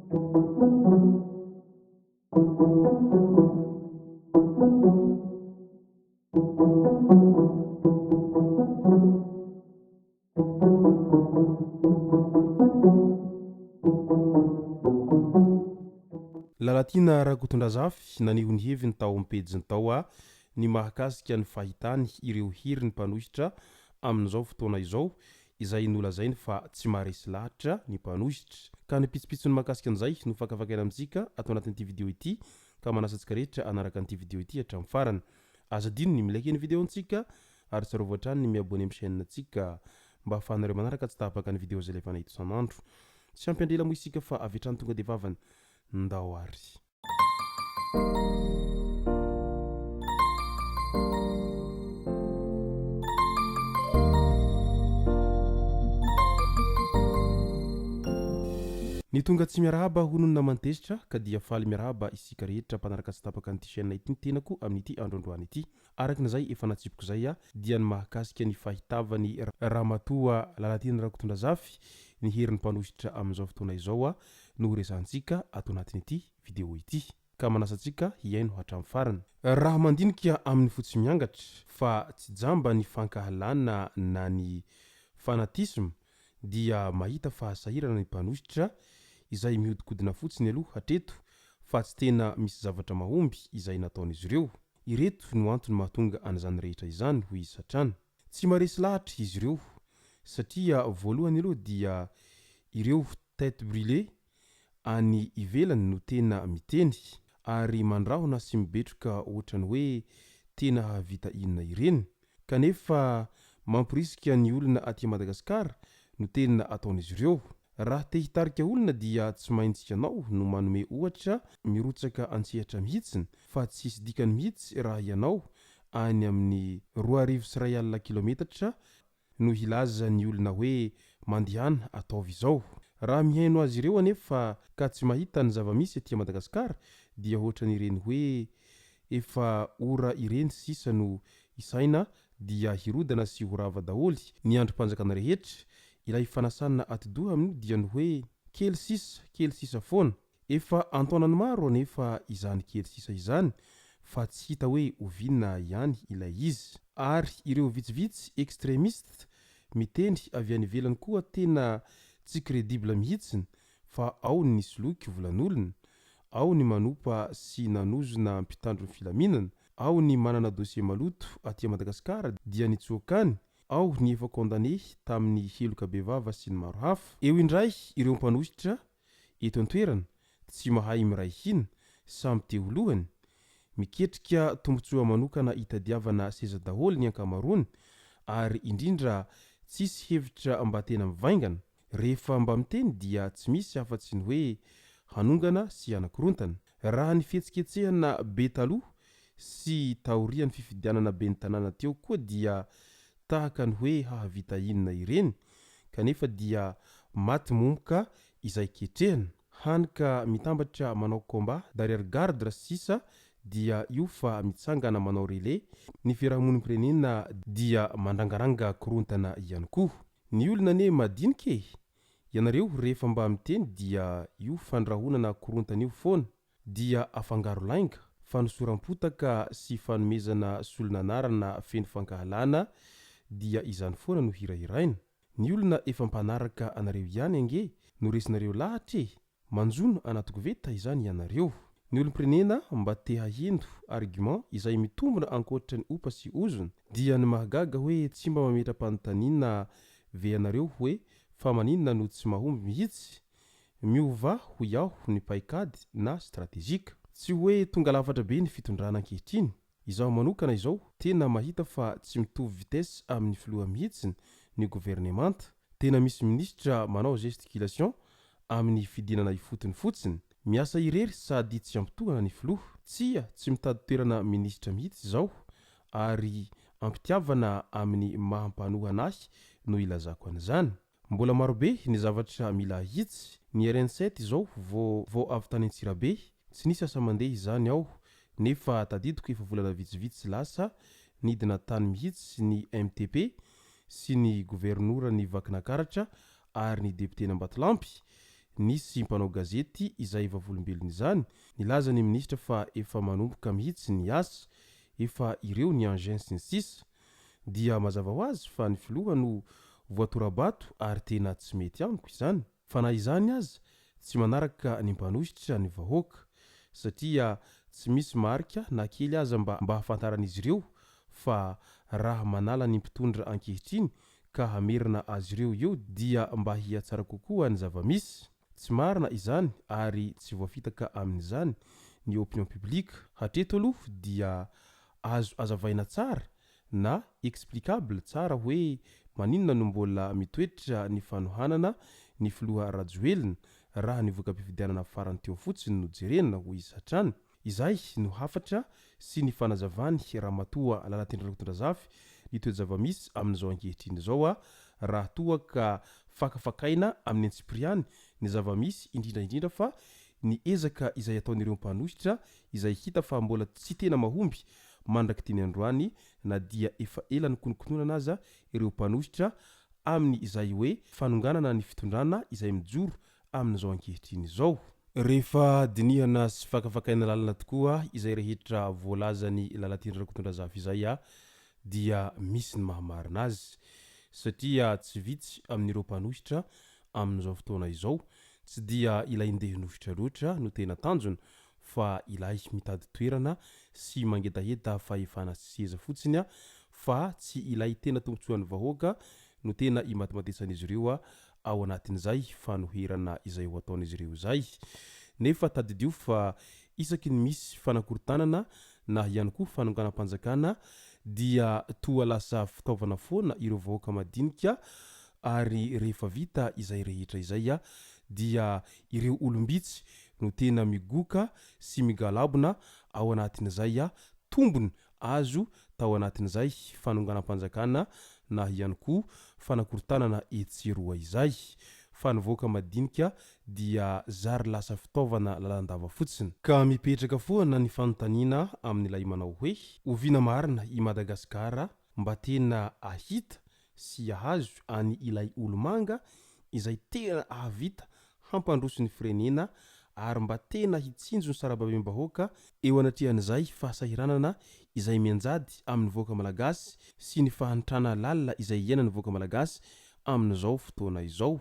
Lalatina Rakotondrazafy nanihony heviny tao ampejiny tao ny mahakasika ny fahitany ireo hery ny mpanohitra amin'izao fotoana izao izay nolazainy fa tsy maharesy lahatra ny mpanohitra ka ny pitsopitsony mahakasika an'izay no fakafakaina amintsika atao anatin'ity video ity ka manasantsika rehetra anaraka an'ity video ity hatramin'ny farany aza dino ny milaiky ny video antsika ary tsarovatra ny miabone amin'ny chaîne antsika mba ahafahanareo manaraka tsy tapaka ny video zay lefa nahito isan'andro tsy ampiandrela moa isika fa avetrany tonga de vavany ndao ary ny tonga tsy miarahaba honony namantezitra ka dia faly miarahaba isika rehetra mpanaraka tsy tapaka an'ity chaîne ity ny tenako amin'ity androandroany ity arakin'izay efa natsipiko zay dia ny mahakasika ny fahitavany ramatoa Lalatina Rakotondrazafy ny herin'ny mpanohitra amin'izao fotoana izao no resantsika atao anatin'ity video ity ka manasantsika hiaino hatramin'ny farany raha mandinika amin'ny fotsy miangatra fa tsy jamba ny fankahalana na ny fanatisme dia mahita fahasahirana ny mpanohitra izay mihodikodina fotsiny aloha hatreto fa tsy tena misy zavatra mahomby izay nataon'izy ireo ireto no antony mahatonga an'izany rehetra izany ho izy satrany tsy maharesy lahatra izy ireo satria voalohany aloha dia ireo tête brûlée any ivelany no tena miteny ary mandrahona sy mibetroka ohatrany hoe tena havita inona ireny kanefa mampirisika ny olona aty Madagasikara no tena ataon'izy ireo raha te hitarika olona dia tsy maintsy ianao no manome ohatra mirotsaka antsehatra mihitsiny fa tsy hisy dikany mihitsy raha ianao any amin'ny 2,1 kilometatra no hilaza ny olona hoe mandihana ataovy izao raha mihaino azy ireo anefa ka tsy mahita ny zava-misy aty Madagasikara dia ohatrany ireny hoe efa ora ireny sisa no isaina dia hirodana sy horava daholy ny androm-panjakana rehetra ilay fanasana atidoha amin'io dia ny hoe kely sisa foana efa antonany maro anefa izany kely sisa izany fa tsy hita hoe ovinona ihany ilay izy ary ireo vitsivitsy extrémiste miteny avy any ivelany koa tena tsy crédible mihitsiny fa ao ny soloky volan'olona ao ny manompa sy nanozona mpitandro ny filaminana ao ny manana dossier maloto aty Madagasikara dia nitsoakany ao ny efa condamné tamin'ny heloka bevava sy ny maro hafa eo indray ireo mpanohitra eto an-toerana tsy mahay miray hina samy teo lohany miketrika tombotsoa manokana hitadiavana seza daholo ny ankamaroany ary indrindra tsisy hevitra mba tena mivaingana rehefa mba miteny dia tsy misy afa-tsy ny hoe hanongana sy anakorontana raha ny fihetsiketsehana be taloha sy taorian'ny fifidianana be ny tanàna teo koa dia tahaka ny hoe hahavita inona ireny kanefa dia maty momboka izay ketrehana hanika mitambatra manao komba derrière garde raha sisa dia io fa mitsangana manao relais ny fiarahamonimpirenena dia mandrangaranga korontana ihany koa ny olona ane madinike ianareo rehefa mba miteny dia io fandrahonana korontana io foana dia afangaro lainga fanosoram-potaka sy fanomezana solonanarana feno fankahalana dia izany foana no hirahiraina ny olona efa mpanaraka anareo ihany ange no resinareo lahatra manjono anaty koveta izany ianareo ny olom-pirenena mba te hahendo argument izay mitombona ankoatra ny opa sy ozona dia ny mahagaga hoe tsy mba mametra-panontaniana ve anareo hoe fa maninona no tsy mahomby mihitsy miova ho iaho ny paikady na stratégique tsy hoe tonga lafatra be ny fitondrana ankehitriny izao manokana izao tena mahita fa tsy mitovy vitesse amin'ny filoha mihitsiny ny gouvernemanta tena misy ministra manao gesticulation amin'ny fidinana ifotony fotsiny miasa irery sady tsy ampitohana ny filoha tsy mitady toerana ministra mihitsy izao ary ampitiavana amin'ny mahampanohana ahy no ilazako an'izany mbola marobe ny zavatra mila hitsy ny RN7 izao vao avy tany Antsirabe tsy nisy asa mandeha izany ao nefa tadidiko efa volana vitsivitsy lasa nidina tany mihitsy ny MTP sy ny gouvernoura ny Vakinakaratra ary ny député Nambatolampy nisy mpanao gazety izay vavolombelona izany nilaza ny ministra fa efa manomboka mihitsy ny asa efa ireo ny engin sy ny sisa dia mazava ho azy fa ny filoha no voatorabato ary tena tsy mety amiko izany fa na izany aza tsy manaraka ny mpanositra ny vahoaka satria tsy misy marika na kely aza mba hahafantaran'izy ireo fa raha manala ny mpitondra ankehitriny ka hamerina azy ireo eo dia mba hiatsara kokoa ny zava-misy tsy marina izany ary tsy voafitaka amin'izany ny opinion publique hatreto aloha dia azo azavaina tsara na explicable tsara hoe maninona no mbola mitoetra ny fanohanana ny filoha rajoelina raha ny voka-pifidianana farany teo fotsiny no jerenina ho izy hatrany izay no hafatra sy ny fanazavany ramatoa Lalatendrakotondrazafy ny toe-java-misy amin'izao ankehitriny zao a raha toa ka fakafakaina amin'ny antsipiriany ny zava-misy indrindraindrindra fa ny ezaka izay ataon'ireo mpanositra izay hita fa mbola tsy tena mahomby mandraky teny androany na dia efa ela ny konokononana aza ireo mpanositra amin'ny izay hoe fanonganana ny fitondrana izay mijoro amin'izao ankehitriny zao rehefa dinihana sy fakafakaina lalina tokoa izay rehetra voalazany Lalatendrakotondrazafy izay a dia misy ny mahamarina azy satria tsy vitsy amin'ireo mpanositra amin'izao fotoana izao tsy dia ilay ndehinositra loatra no tena tanjona fa ilay mitady toerana sy mangedaheda fahefana sy seza fotsiny a fa tsy ilay tena tombotsoan'ny vahoaka no tena imatimatesan'izy ireo a ao anatin'izay fanoherana izay ho ataon'izy ireo zay nefa tadidio fa isaky ny misy fanakorontanana na ihany koa fanonganam-panjakana dia toa lasa fitaovana foana ireo vahoaka madinika ary rehefa vita izay rehetra izay a dia ireo olombitsy no tena migoka sy migalabona ao anatin'izay a tombony azo tao anatin'izay fanonganam-panjakana na ihany koa fanakorontanana etseroa izay fa ny vahoaka madinika dia zary lasa fitaovana lalandava fotsiny ka mipetraka foana ny fanontaniana amin'ilay manao hoe oviana marina i Madagasikara mba tena ahita sy ahazo any ilay olomanga izay tena ahavita hampandroso ny firenena ary mba tena hitsinjo ny sarababem-bahoaka eo anatrehan'izay fahasahiranana izay mianjady amin'ny vahoaka malagasy sy ny fahantrana lalina izay iainany vahoaka malagasy amin'izao fotoana izao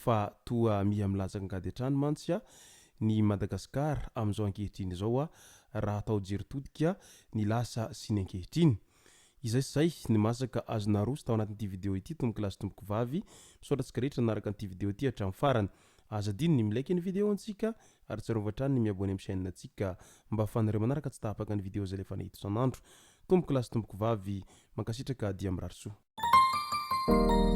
fa toa miha milatsaka ngady hatrany mantsy a ny Madagasikara amin'izao ankehitriny izao a raha atao jeritodika ny lasa sy ny ankehitriny izay sy zay ny masaka azo naroso tao anatin'ity video ity tomboko lasy tomboko vavy misaotratsika rehetra naraka n'ity video ity hatramin'ny farany azadiny ny milaiky ny video antsika ary tsarovatrany ny miabony amin'ny chaîne antsika mba fanareo manaraka tsy tahapaka ny video zay lefa nahito isan'andro tomboko lasy tomboko vavy mankasitraka dia mirary soa